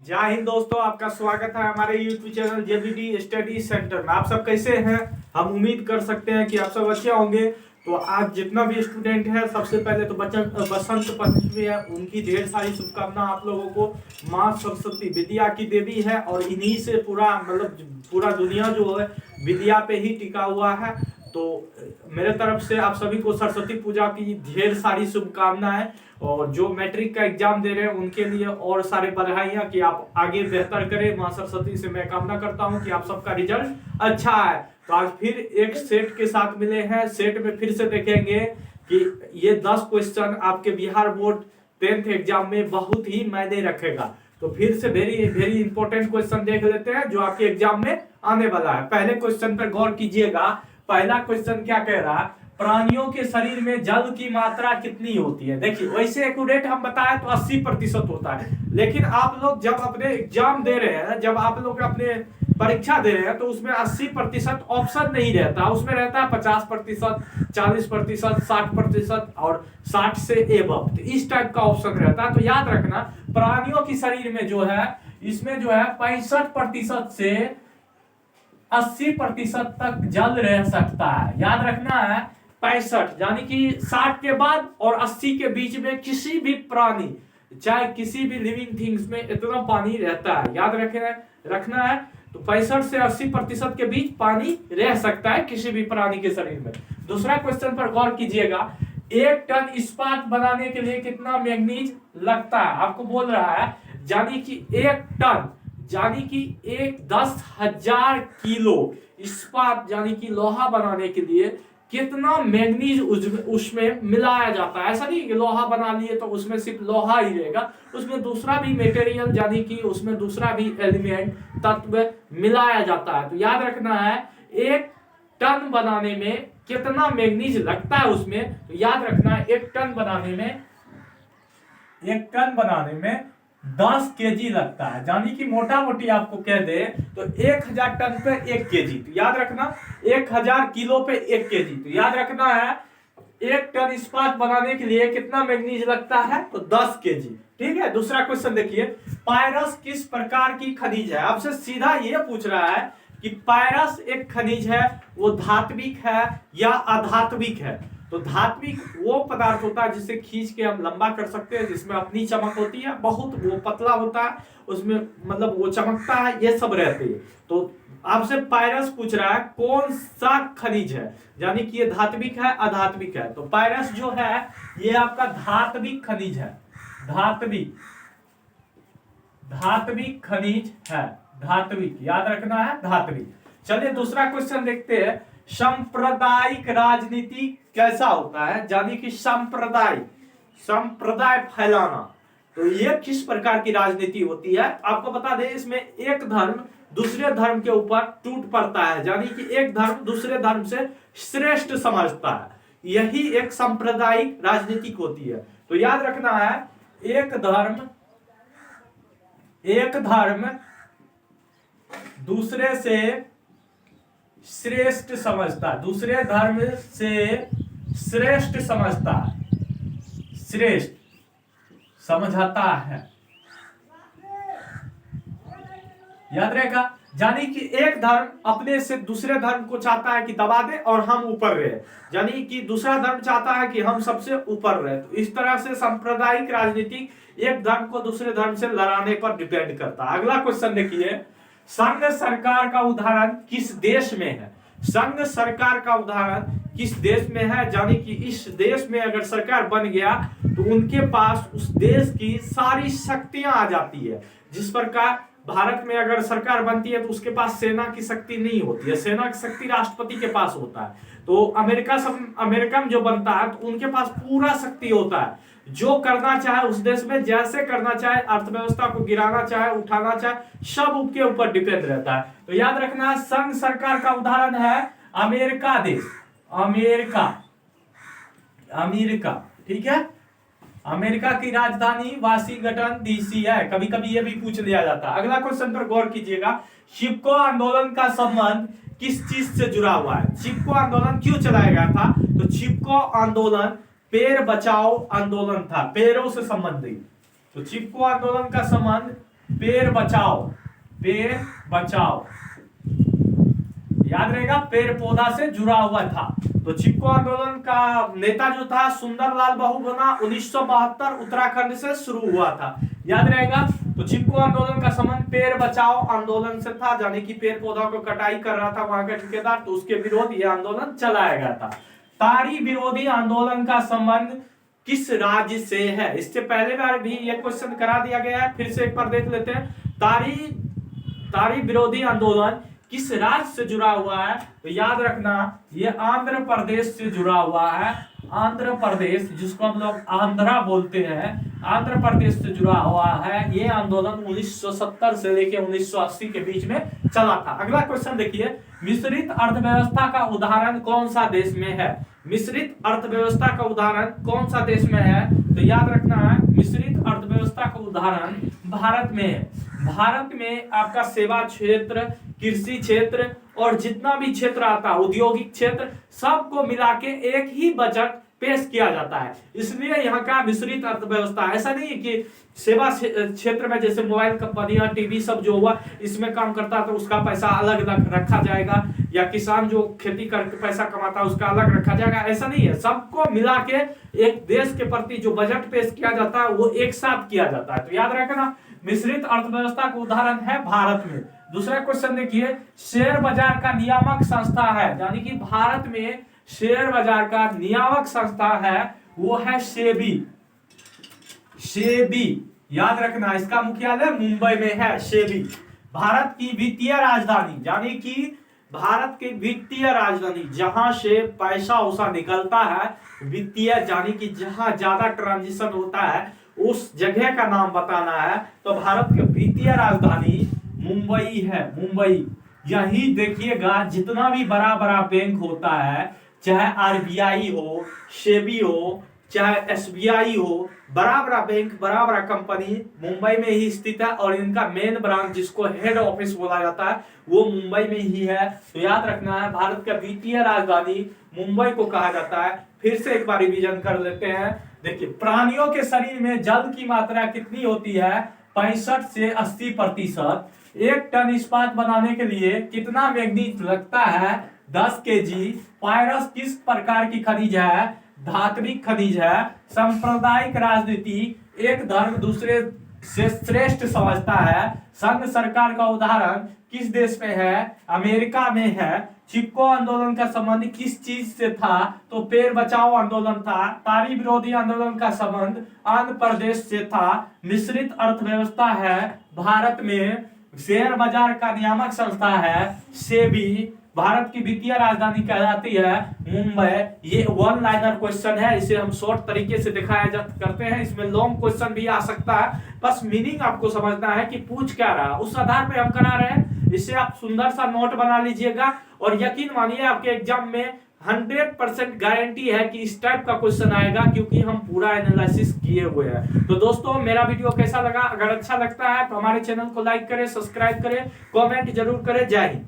जय हिंद दोस्तों, आपका स्वागत है हमारे YouTube channel JBD study centre में। आप सब कैसे हैं? हम उम्मीद कर सकते हैं कि आप सब अच्छे होंगे। तो आज जितना भी स्टूडेंट है, सबसे पहले तो बसंत पंचमी है, उनकी ढेर सारी शुभकामनाएं आप लोगों को। माँ सरस्वती विद्या की देवी है और इन्हीं से पूरा दुनिया जो है विद्या पे ही टिका हुआ है। तो मेरे तरफ से आप सभी को सरस्वती पूजा की ढेर सारी शुभकामनाएं। और जो मैट्रिक का एग्जाम दे रहे हैं उनके लिए और सारे बधाइयां कि आप आगे बेहतर करें। मां सरस्वती से मैं कामना करता हूं कि आप सबका रिजल्ट अच्छा है। तो आज फिर एक सेट के साथ मिले हैं। सेट में फिर से देखेंगे कि ये 10 क्वेश्चन आपके बिहार बोर्ड 10th एग्जाम में बहुत ही मायने रखेगा। तो फिर से वेरी वेरी इंपॉर्टेंट क्वेश्चन देख लेते हैं जो आपके एग्जाम में आने वाला है। पहले क्वेश्चन पर गौर कीजिएगा। पहला क्वेश्चन क्या कह रहा है? प्राणियों के शरीर में जल की मात्रा कितनी होती है? देखिए, वैसे एक्यूरेट हम बताएं तो 80% होता है, लेकिन आप लोग जब अपने एग्जाम दे रहे हैं, जब आप लोग अपने परीक्षा दे रहे हैं, तो उसमें 80% ऑप्शन नहीं रहता। उसमें रहता है 50%, 40%, 60% और 60 से एबव। तो इस टाइप का ऑप्शन रहता है। तो याद रखना, प्राणियों के शरीर में जो है, इसमें जो है 65% से 80% तक जल रह सकता है। याद रखना है 65, यानी कि 60 के बाद और 80 के बीच में किसी भी प्राणी, चाहे किसी भी लिविंग थिंग्स में इतना पानी रहता है। याद रखना है। तो 65 से 80% के बीच पानी रह सकता है किसी भी प्राणी के शरीर में। दूसरा क्वेश्चन पर गौर कीजिएगा। 1 टन इस्पात बनाने के लिए कितना मैग्नीज लगता है? आपको बोल रहा है, यानी कि 1 टन, यानी कि 10,000 किलो इस्पात यानी कि लोहा बनाने के लिए कितना मैग्नीज उसमें मिलाया जाता है। ऐसा नहीं कि लोहा बना लिए तो उसमें सिर्फ लोहा ही रहेगा, उसमें दूसरा भी मटेरियल यानी कि उसमें दूसरा भी एलिमेंट तत्व मिलाया जाता है। तो याद रखना है 1 टन बनाने में कितना मैग्नीज लगता है उसमें। तो याद रखना है 1 टन बनाने में 10 केजी लगता है। यानी कि मोटा मोटी आपको कह दे तो 1000 टन पे 1 केजी। तो याद रखना 1000 किलो पे 1 केजी। तो याद रखना है 1 टन इस्पात बनाने के लिए कितना मैग्नीज लगता है? तो 10 केजी। ठीक है। दूसरा क्वेश्चन देखिए। पायरस किस प्रकार की खनिज है? आपसे सीधा ये पूछ रहा है कि पायरस एक खनिज है, वो धात्विक है या अधात्विक है? तो धात्विक वो पदार्थ होता है जिसे खींच के हम लंबा कर सकते हैं, जिसमें अपनी चमक होती है, बहुत वो पतला होता है, उसमें मतलब वो चमकता है, ये सब रहते हैं। तो आपसे पायरस पूछ रहा है कौन सा खनिज है, यानी कि ये धात्विक है अधात्विक है। तो पायरस जो है ये आपका धात्विक खनिज है। धात्विक खनिज है। धात्विक, याद रखना है धात्विक। चलिए दूसरा क्वेश्चन देखते हैं। सांप्रदायिक राजनीति कैसा होता है? यानी कि संप्रदाय फैलाना। तो ये किस प्रकार की राजनीति होती है? आपको बता दें, इसमें एक धर्म दूसरे धर्म के ऊपर टूट पड़ता है, यानी कि एक धर्म दूसरे धर्म से श्रेष्ठ समझता है। यही एक सांप्रदायिक राजनीति होती है। तो याद रखना है एक धर्म दूसरे से श्रेष्ठ समझता है, दूसरे धर्म से श्रेष्ठ समझता है, श्रेष्ठ समझाता है। याद रहेगा, यानी कि एक धर्म अपने से दूसरे धर्म को चाहता है कि दबा दे और हम ऊपर रहे, यानी कि दूसरा धर्म चाहता है कि हम सबसे ऊपर रहे। तो इस तरह से सांप्रदायिक राजनीति एक धर्म को दूसरे धर्म से लड़ाने पर डिपेंड करता है। अगला क्वेश्चन देखिए। संघ सरकार का उदाहरण किस देश में है? संघ सरकार का उदाहरण किस देश में है? यानी कि इस देश में अगर सरकार बन गया तो उनके पास उस देश की सारी शक्तियां आ जाती है। जिस प्रकार भारत में अगर सरकार बनती है तो उसके पास सेना की शक्ति नहीं होती है, सेना की शक्ति राष्ट्रपति के पास होता है। तो अमेरिका में जो बनता है तो उनके पास पूरा शक्ति होता है, जो करना चाहे उस देश में जैसे करना चाहे, अर्थव्यवस्था को गिराना चाहे उठाना चाहे, सब उसके ऊपर डिपेंड रहता है। तो याद रखना संघ सरकार का उदाहरण है अमेरिका देश। अमेरिका, ठीक है। अमेरिका की राजधानी वाशिंगटन डीसी है। कभी कभी ये भी पूछ लिया जाता है। अगला क्वेश्चन पर गौर कीजिएगा। चिपको आंदोलन का संबंध किस चीज से जुड़ा हुआ है? चिपको आंदोलन क्यों चलाया गया था? तो चिपको आंदोलन पेड़ बचाओ आंदोलन था, पेड़ों से संबंधित। तो चिपको आंदोलन का संबंध पेड़ बचाओ, पेड़ बचाओ, याद रहेगा, पेड़ पौधा से जुड़ा हुआ था। तो चिपको आंदोलन का नेता जो था सुंदरलाल बहुगुणा 1972 उत्तराखंड से शुरू हुआ था, याद रहेगा। तो चिपको आंदोलन का संबंध पेड़ बचाओ आंदोलन से था, यानी कि पेड़ पौधा को कटाई कर रहा था वहां का ठेकेदार, तो उसके विरोध ये आंदोलन चलाया गया था। तारी विरोधी आंदोलन का संबंध किस राज्य से है? इससे पहले बार भी ये क्वेश्चन करा दिया गया है, फिर से एक बार देख लेते हैं। तारी विरोधी आंदोलन किस राज्य से जुड़ा हुआ है? तो याद रखना ये आंध्र प्रदेश से जुड़ा हुआ है। आंध्र प्रदेश, जिसको हम लोग आंध्रा बोलते हैं, आंध्र प्रदेश से जुड़ा हुआ है। ये आंदोलन 1970 से लेकर 1980 के बीच में चला था। अगला क्वेश्चन देखिए, मिश्रित अर्थव्यवस्था का उदाहरण कौन सा देश में है? मिश्रित अर्थव्यवस्था का उदाहरण कौन सा देश में है? तो याद रखना है मिश्रित अर्थव्यवस्था का उदाहरण भारत में है। भारत में आपका सेवा क्षेत्र, कृषि क्षेत्र और जितना भी क्षेत्र आता है, औद्योगिक क्षेत्र, सबको मिला के एक ही बजट पेश किया जाता है, इसलिए यहाँ का मिश्रित अर्थव्यवस्था। ऐसा नहीं है कि सेवा क्षेत्र में जैसे मोबाइल कंपनियां, टीवी सब जो हुआ इसमें काम करता है तो उसका पैसा अलग अलग रखा जाएगा, या किसान जो खेती करके पैसा कमाता है उसका अलग रखा जाएगा, ऐसा नहीं है। सबको मिला के एक देश के प्रति जो बजट पेश किया जाता है वो एक साथ किया जाता है। तो याद रखना मिश्रित अर्थव्यवस्था का उदाहरण है भारत में। दूसरा क्वेश्चन देखिए, शेयर बाजार का नियामक संस्था है, यानी कि भारत में शेयर बाजार का नियामक संस्था है वो है सेबी। सेबी याद रखना, इसका मुख्यालय मुंबई में है। सेबी भारत की वित्तीय राजधानी, यानी कि भारत की वित्तीय राजधानी जहां से पैसा वैसा निकलता है, वित्तीय यानी कि जहां ज्यादा ट्रांजिशन होता है उस जगह का नाम बताना है। तो भारत की वित्तीय राजधानी मुंबई है, मुंबई। यही देखिएगा जितना भी बड़ा बड़ा बैंक होता है, चाहे आरबीआई हो, सेबी हो, चाहे एसबीआई हो, बड़ा बड़ा बैंक, बड़ा बड़ा कंपनी मुंबई में ही स्थित है, और इनका मेन ब्रांच जिसको हेड ऑफिस बोला जाता है वो मुंबई में ही है। तो याद रखना है भारत का वित्तीय राजधानी मुंबई को कहा जाता है। फिर से एक बार रिवीजन कर लेते हैं। देखिए, प्राणियों के शरीर में जल की मात्रा कितनी होती है? 65 से 80%। 1 टन इस्पात बनाने के लिए कितना मैग्नीज लगता है? 10 केजी। पायरस किस प्रकार की खनिज है? धात्विक खनिज है। सांप्रदायिक राजनीति, एक धर्म दूसरे से श्रेष्ठ समझता है। संघ सरकार का उदाहरण किस देश में है? अमेरिका में है। चिपको आंदोलन का संबंध किस चीज से था? तो पेड़ बचाओ आंदोलन था। तारी विरोधी आंदोलन का संबंध आंध्र प्रदेश से था। मिश्रित अर्थव्यवस्था है भारत में। शेयर बाजार का नियामक संस्था है सेबी। भारत की वित्तीय राजधानी कहलाती है मुंबई। ये वन लाइनर क्वेश्चन है, इसे हम शॉर्ट तरीके से दिखाया करते हैं। इसमें लॉन्ग क्वेश्चन भी आ सकता है, बस मीनिंग आपको समझना है कि पूछ क्या रहा, उस आधार पे हम करा रहे हैं। इससे आप सुंदर सा नोट बना लीजिएगा, और यकीन मानिए आपके एग्जाम में 100% गारंटी है कि इस टाइप का क्वेश्चन आएगा, क्योंकि हम पूरा एनालिसिस किए हुए हैं। तो दोस्तों, मेरा वीडियो कैसा लगा? अगर अच्छा लगता है तो हमारे चैनल को लाइक करें, सब्सक्राइब करें, कमेंट जरूर करें। जय हिंद।